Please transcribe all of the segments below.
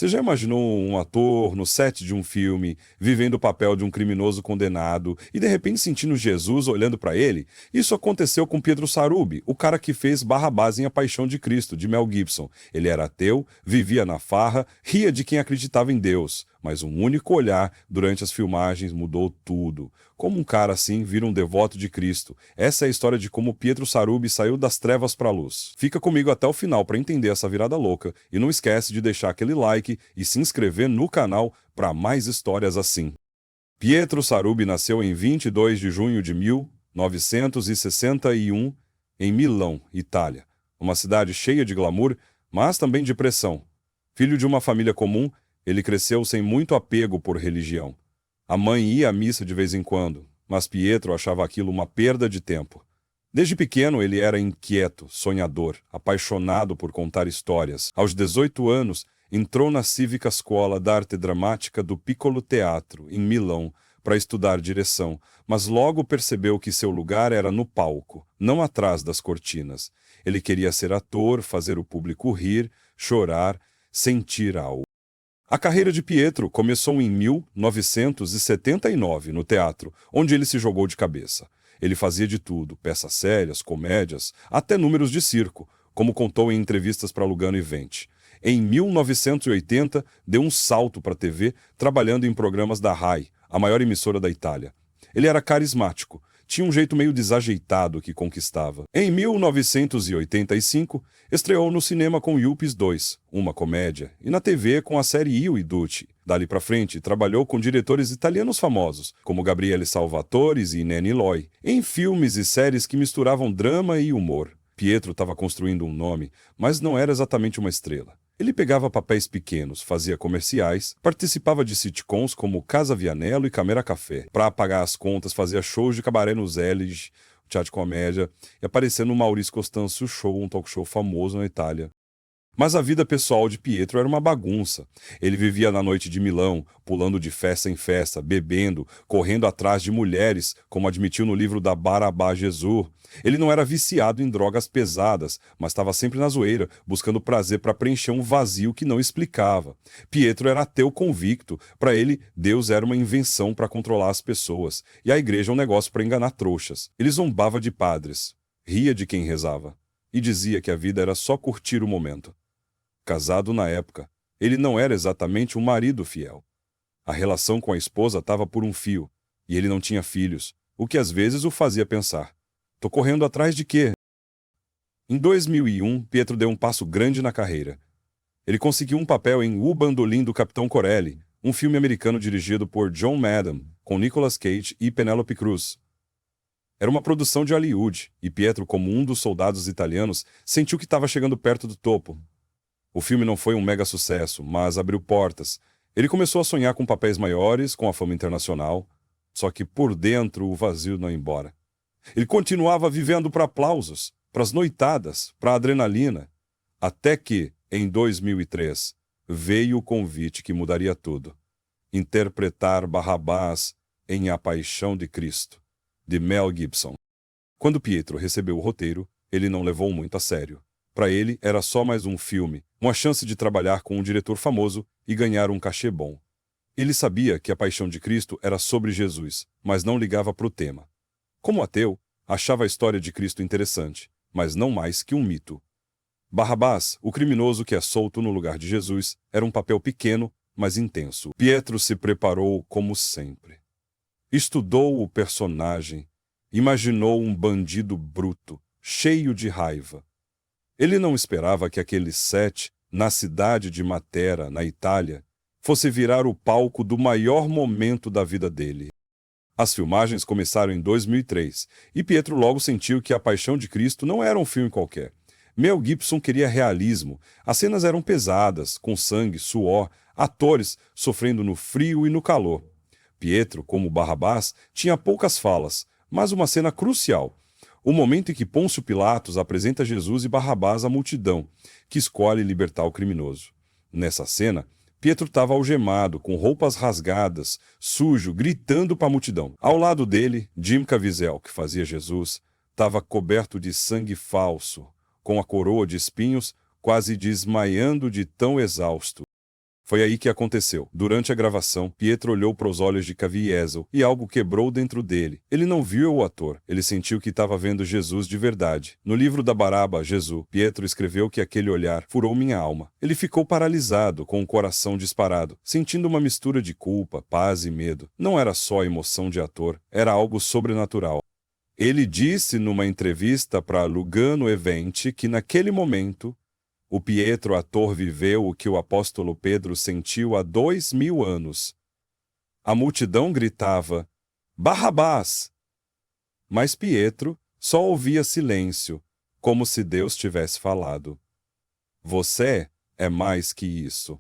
Você já imaginou um ator no set de um filme, vivendo o papel de um criminoso condenado e de repente sentindo Jesus olhando para ele? Isso aconteceu com Pietro Sarubi, o cara que fez Barrabás em A Paixão de Cristo, de Mel Gibson. Ele era ateu, vivia na farra, ria de quem acreditava em Deus, mas um único olhar durante as filmagens mudou tudo. Como um cara assim vira um devoto de Cristo? Essa é a história de como Pietro Sarubi saiu das trevas para a luz. Fica comigo até o final para entender essa virada louca e não esquece de deixar aquele like e se inscrever no canal para mais histórias assim. Pietro Sarubi nasceu em 22 de junho de 1961 em Milão, Itália, uma cidade cheia de glamour, mas também de pressão. Filho de uma família comum, ele cresceu sem muito apego por religião. A mãe ia à missa de vez em quando, mas Pietro achava aquilo uma perda de tempo. Desde pequeno ele era inquieto, sonhador, apaixonado por contar histórias. Aos 18 anos, entrou na Civica Scuola d'Arte Drammatica do Piccolo Teatro, em Milão, para estudar direção, mas logo percebeu que seu lugar era no palco, não atrás das cortinas. Ele queria ser ator, fazer o público rir, chorar, sentir algo. A carreira de Pietro começou em 1979 no teatro, onde ele se jogou de cabeça. Ele fazia de tudo, peças sérias, comédias, até números de circo, como contou em entrevistas para Lugano e Venti. Em 1980, deu um salto para a TV, trabalhando em programas da RAI, a maior emissora da Itália. Ele era carismático, tinha um jeito meio desajeitado que conquistava. Em 1985, estreou no cinema com Yuppies 2, uma comédia, e na TV com a série Io e Ducci. Dali para frente, trabalhou com diretores italianos famosos, como Gabriele Salvatore e Nenni Loi, em filmes e séries que misturavam drama e humor. Pietro estava construindo um nome, mas não era exatamente uma estrela. Ele pegava papéis pequenos, fazia comerciais, participava de sitcoms como Casa Vianello e Camera Café. Para pagar as contas, fazia shows de cabaré nos Elige, teatro de comédia, e aparecia no Maurício Costanzo Show, um talk show famoso na Itália. Mas a vida pessoal de Pietro era uma bagunça. Ele vivia na noite de Milão, pulando de festa em festa, bebendo, correndo atrás de mulheres, como admitiu no livro da Barabá Jesus. Ele não era viciado em drogas pesadas, mas estava sempre na zoeira, buscando prazer para preencher um vazio que não explicava. Pietro era ateu convicto. Para ele, Deus era uma invenção para controlar as pessoas, e a igreja um negócio para enganar trouxas. Ele zombava de padres, ria de quem rezava, e dizia que a vida era só curtir o momento. Casado na época, ele não era exatamente um marido fiel. A relação com a esposa estava por um fio, e ele não tinha filhos, o que às vezes o fazia pensar: tô correndo atrás de quê? Em 2001, Pietro deu um passo grande na carreira. Ele conseguiu um papel em O Bandolim do Capitão Corelli, um filme americano dirigido por John Madden, com Nicolas Cage e Penélope Cruz. Era uma produção de Hollywood, e Pietro, como um dos soldados italianos, sentiu que estava chegando perto do topo. O filme não foi um mega sucesso, mas abriu portas. Ele começou a sonhar com papéis maiores, com a fama internacional, só que por dentro o vazio não ia embora. Ele continuava vivendo para aplausos, para as noitadas, para a adrenalina, até que, em 2003, veio o convite que mudaria tudo: interpretar Barrabás em A Paixão de Cristo, de Mel Gibson. Quando Pietro recebeu o roteiro, ele não levou muito a sério. Para ele, era só mais um filme, uma chance de trabalhar com um diretor famoso e ganhar um cachê bom. Ele sabia que A Paixão de Cristo era sobre Jesus, mas não ligava para o tema. Como ateu, achava a história de Cristo interessante, mas não mais que um mito. Barrabás, o criminoso que é solto no lugar de Jesus, era um papel pequeno, mas intenso. Pietro se preparou como sempre. Estudou o personagem, imaginou um bandido bruto, cheio de raiva. Ele não esperava que aquele set, na cidade de Matera, na Itália, fosse virar o palco do maior momento da vida dele. As filmagens começaram em 2003, e Pietro logo sentiu que A Paixão de Cristo não era um filme qualquer. Mel Gibson queria realismo. As cenas eram pesadas, com sangue, suor, atores sofrendo no frio e no calor. Pietro, como Barrabás, tinha poucas falas, mas uma cena crucial: o momento em que Pôncio Pilatos apresenta Jesus e Barrabás à multidão, que escolhe libertar o criminoso. Nessa cena, Pietro estava algemado, com roupas rasgadas, sujo, gritando para a multidão. Ao lado dele, Jim Caviezel, que fazia Jesus, estava coberto de sangue falso, com a coroa de espinhos, quase desmaiando de tão exausto. Foi aí que aconteceu. Durante a gravação, Pietro olhou para os olhos de Caviezel e algo quebrou dentro dele. Ele não viu o ator, ele sentiu que estava vendo Jesus de verdade. No livro da Baraba, Jesus, Pietro escreveu que aquele olhar furou minha alma. Ele ficou paralisado, com o coração disparado, sentindo uma mistura de culpa, paz e medo. Não era só emoção de ator, era algo sobrenatural. Ele disse numa entrevista para Lugano Event que naquele momento o Pietro ator viveu o que o apóstolo Pedro sentiu há 2000 anos. A multidão gritava, Barrabás! Mas Pietro só ouvia silêncio, como se Deus tivesse falado. Você é mais que isso.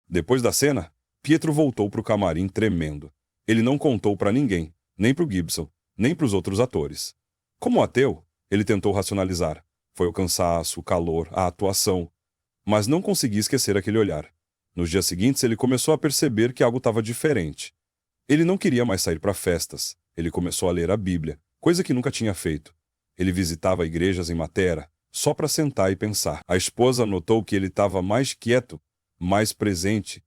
Depois da cena, Pietro voltou para o camarim tremendo. Ele não contou para ninguém, nem para o Gibson, nem para os outros atores. Como ateu, ele tentou racionalizar. Foi o cansaço, o calor, a atuação. Mas não conseguia esquecer aquele olhar. Nos dias seguintes, ele começou a perceber que algo estava diferente. Ele não queria mais sair para festas. Ele começou a ler a Bíblia, coisa que nunca tinha feito. Ele visitava igrejas em Matera, só para sentar e pensar. A esposa notou que ele estava mais quieto, mais presente.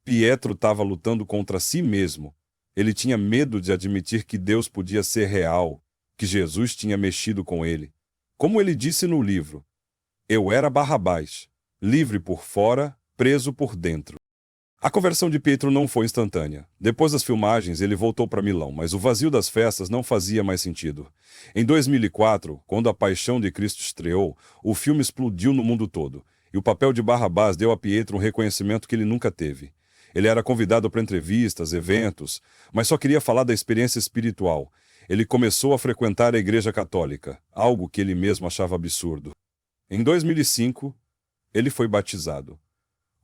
Pietro estava lutando contra si mesmo. Ele tinha medo de admitir que Deus podia ser real, que Jesus tinha mexido com ele. Como ele disse no livro, eu era Barrabás, livre por fora, preso por dentro. A conversão de Pietro não foi instantânea. Depois das filmagens, ele voltou para Milão, mas o vazio das festas não fazia mais sentido. Em 2004, quando A Paixão de Cristo estreou, o filme explodiu no mundo todo, e o papel de Barrabás deu a Pietro um reconhecimento que ele nunca teve. Ele era convidado para entrevistas, eventos, mas só queria falar da experiência espiritual. Ele começou a frequentar a Igreja Católica, algo que ele mesmo achava absurdo. Em 2005, ele foi batizado,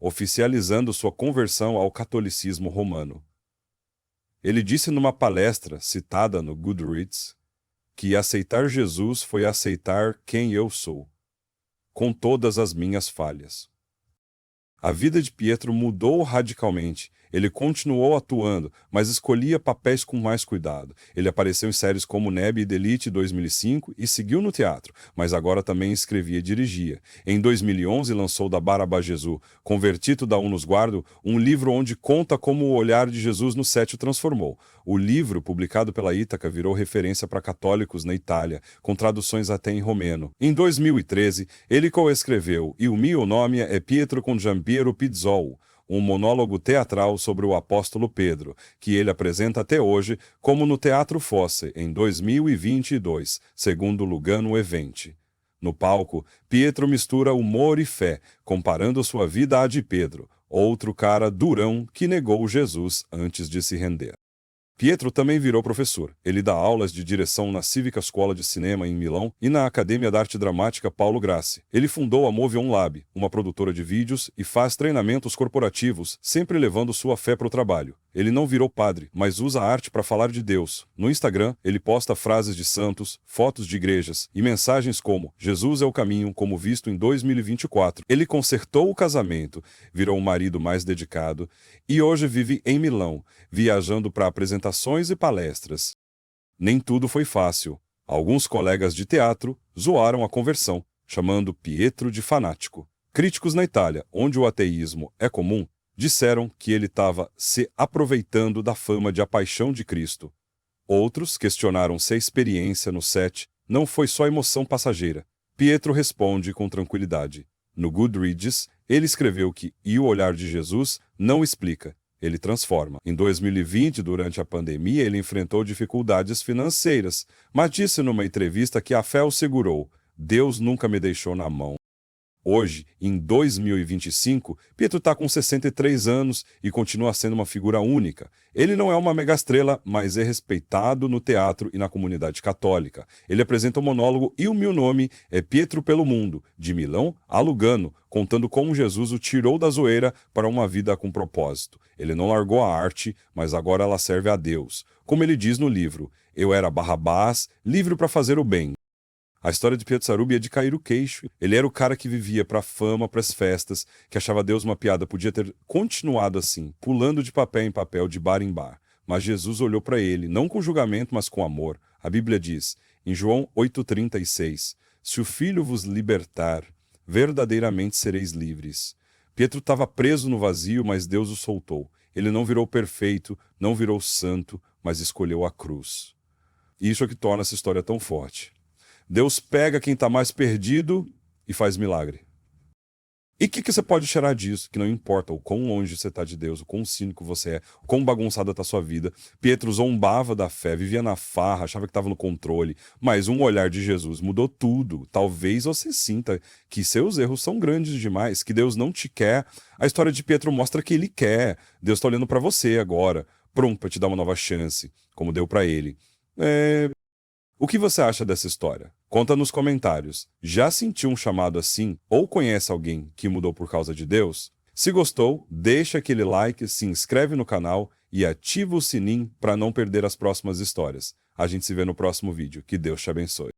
oficializando sua conversão ao catolicismo romano. Ele disse numa palestra citada no Goodreads que aceitar Jesus foi aceitar quem eu sou, com todas as minhas falhas. A vida de Pietro mudou radicalmente. Ele continuou atuando, mas escolhia papéis com mais cuidado. Ele apareceu em séries como Neb e Delete 2005 e seguiu no teatro, mas agora também escrevia e dirigia. Em 2011 lançou Da Baraba Jesus, Convertito da Unus Guardo, um livro onde conta como o olhar de Jesus no set o transformou. O livro, publicado pela Ítaca, virou referência para católicos na Itália, com traduções até em romeno. Em 2013, ele coescreveu Il mio nome é Pietro con Giampiero Pizzol, um monólogo teatral sobre o apóstolo Pedro, que ele apresenta até hoje como no Teatro Fosse, em 2022, segundo Lugano Event. No palco, Pietro mistura humor e fé, comparando sua vida à de Pedro, outro cara durão que negou Jesus antes de se render. Pietro também virou professor. Ele dá aulas de direção na Civica Scuola de Cinema em Milão e na Academia de Arte Dramática Paulo Grassi. Ele fundou a Movion Lab, uma produtora de vídeos, e faz treinamentos corporativos, sempre levando sua fé para o trabalho. Ele não virou padre, mas usa a arte para falar de Deus. No Instagram, ele posta frases de santos, fotos de igrejas e mensagens como Jesus é o caminho, como visto em 2024. Ele consertou o casamento, virou um marido mais dedicado e hoje vive em Milão, viajando para apresentações e palestras. Nem tudo foi fácil. Alguns colegas de teatro zoaram a conversão, chamando Pietro de fanático. Críticos na Itália, onde o ateísmo é comum, disseram que ele estava se aproveitando da fama de A Paixão de Cristo. Outros questionaram se a experiência no set não foi só emoção passageira. Pietro responde com tranquilidade. No Goodreads, ele escreveu que "E o olhar de Jesus não explica, ele transforma". Em 2020, durante a pandemia, ele enfrentou dificuldades financeiras, mas disse numa entrevista que a fé o segurou. Deus nunca me deixou na mão. Hoje, em 2025, Pietro está com 63 anos e continua sendo uma figura única. Ele não é uma megaestrela, mas é respeitado no teatro e na comunidade católica. Ele apresenta o monólogo E o Meu Nome é Pietro pelo Mundo, de Milão a Lugano, contando como Jesus o tirou da zoeira para uma vida com propósito. Ele não largou a arte, mas agora ela serve a Deus. Como ele diz no livro, eu era Barrabás, livre para fazer o bem. A história de Pietro Sarubi é de cair o queixo. Ele era o cara que vivia para a fama, para as festas, que achava Deus uma piada. Podia ter continuado assim, pulando de papel em papel, de bar em bar. Mas Jesus olhou para ele, não com julgamento, mas com amor. A Bíblia diz, em João 8,36, se o Filho vos libertar, verdadeiramente sereis livres. Pedro estava preso no vazio, mas Deus o soltou. Ele não virou perfeito, não virou santo, mas escolheu a cruz. Isso é o que torna essa história tão forte. Deus pega quem está mais perdido e faz milagre. E o que você pode tirar disso? Que não importa o quão longe você está de Deus, o quão cínico você é, o quão bagunçada está a sua vida. Pedro zombava da fé, vivia na farra, achava que estava no controle, mas um olhar de Jesus mudou tudo. Talvez você sinta que seus erros são grandes demais, que Deus não te quer. A história de Pedro mostra que ele quer. Deus está olhando para você agora, pronto para te dar uma nova chance, como deu para ele. O que você acha dessa história? Conta nos comentários. Já sentiu um chamado assim? Ou conhece alguém que mudou por causa de Deus? Se gostou, deixa aquele like, se inscreve no canal e ativa o sininho para não perder as próximas histórias. A gente se vê no próximo vídeo. Que Deus te abençoe.